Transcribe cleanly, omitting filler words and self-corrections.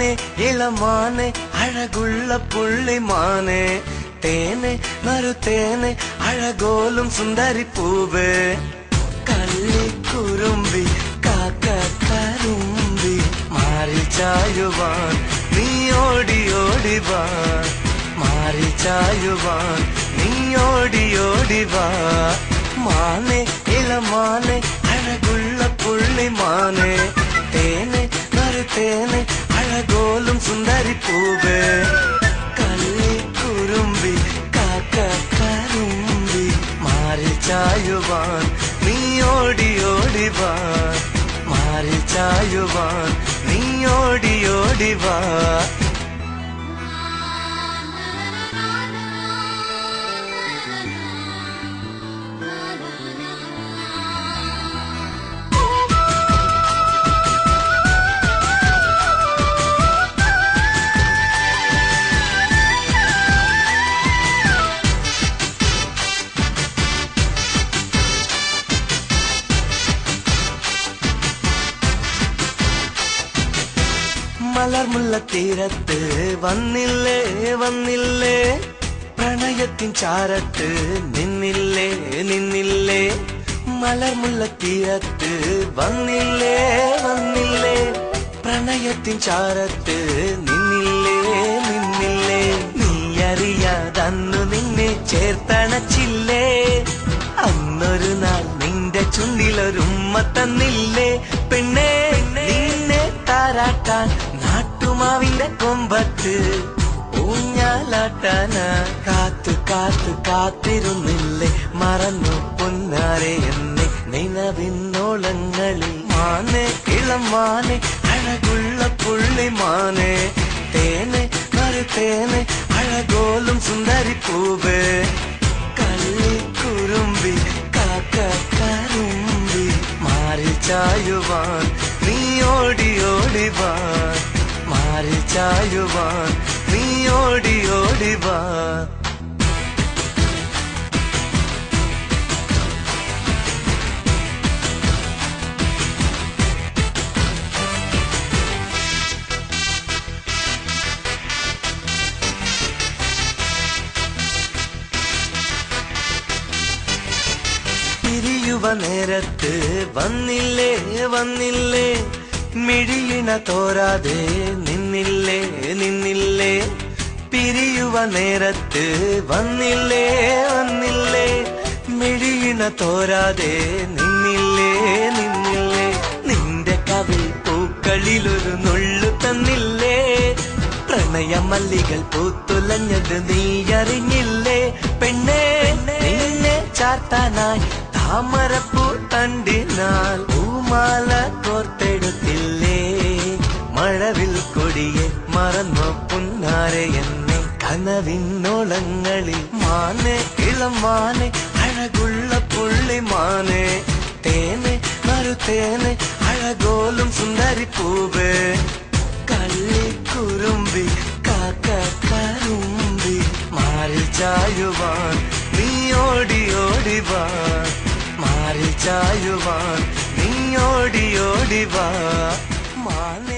മാനെ ഇളമാനെ അഴകുള്ള പുള്ളിമാനെ തേനെ നറുതേനെ അഴകോലും സുന്ദരി പൂവേ കള്ളിക്കുറുമ്പി കാക്കക്കരുമ്പി മാറി ചായുവാൻ നീ ഓടി ഓടി വാ മാറി ചായുവാൻ നീ ഓടി ഓടി വാ മാനെ ഇളമാനെ അഴകുള്ള പുള്ളിമാനെ തേനെ നറുതേനെ അഴകോലും സുന്ദരി പൂവേ കള്ളിക്കുറുമ്പി കാക്കക്കരുമ്പി മാറി ചായുവാൻ നീ ഓടി ഓടി വാ മാറി ചായുവാൻ നീ ഓടി ഓടി വാ മലർമുല്ലത്തീരത്ത് വന്നില്ലേ വന്നില്ലേ പ്രണയത്തിൻ ചാരത്ത് നിന്നില്ലേ നിന്നില്ലേ മലർമുല്ലത്തീരത്ത് വന്നില്ലേ വന്നില്ലേ പ്രണയത്തിൻ ചാരത്ത് നിന്നില്ലേ നിന്നില്ലേ നീ അറിയാതന്നു നിന്നെ ചേർത്തണച്ചില്ലേ അന്നൊരു നാൾ നിന്റെ ചുണ്ടിലൊരുമ്മ തന്നില്ലേ പെണ്ണേ നിന്നെ താരാട്ടാൻ നാട്ടുമാവിന്റെ കൊമ്പത്ത് ഊഞ്ഞാലാട്ടാന കാത്തു കാത്തു കാത്തിരുന്നില്ലേ മറന്നു പൊന്നാരെ എന്നെ നിലവിന്നോളങ്ങളിൽ മാനെ ഇളം മാനെ അഴകുള്ള പുള്ളിമാനെ തേനെ നറുതേനെ അഴകോലും സുന്ദരി പൂവേ കള്ളിക്കുറുമ്പി കാക്കക്കരുമ്പി മാറി ചായുവാൻ നീ ഓടി ഓടി വാ മാറി ചായുവാൻ നീ ഓടി ഓടി വാ പിരിയുവ നേരത്ത് വന്നില്ലേ വന്നില്ലേ മിഴിയിണ തോരാതെ നിന്നില്ലേ നിന്നില്ലേ പിരിയുവ നേരത്ത് വന്നില്ലേ വന്നില്ലേ മിഴിയിണ തോരാതെ നിന്നില്ലേ നിന്നില്ലേ നിന്റെ കവിൾ പൂക്കളിലൊരു നുള്ളു തന്നില്ലേ പ്രണയ മല്ലികൾ പൂത്തുലഞ്ഞത് നീ അറിഞ്ഞില്ലേ പെണ്ണേ നിന്നെ ചാർത്താനായി താമരപ്പൂ തണ്ടിനാൽ പൂമാല കോർത്തെടുത്തില്ലേ മഴവിൽ കൊടിയെ മറന്നോ പുന്നാരെ എന്നെ കനവിന്നോളങ്ങളിൽ മാനെ ഇളം മാനെ അഴകുള്ള പുള്ളിമാനെ തേനെ നറുതേനെ അഴകോലും സുന്ദരി പൂവേ കള്ളിക്കുറുമ്പി കാക്കക്കരുമ്പി മാറി ചായുവാൻ നീ ഓടി ഓടി വാ മാറി ചായുവാൻ നീ ഓടി ഓടി വാ മാനെ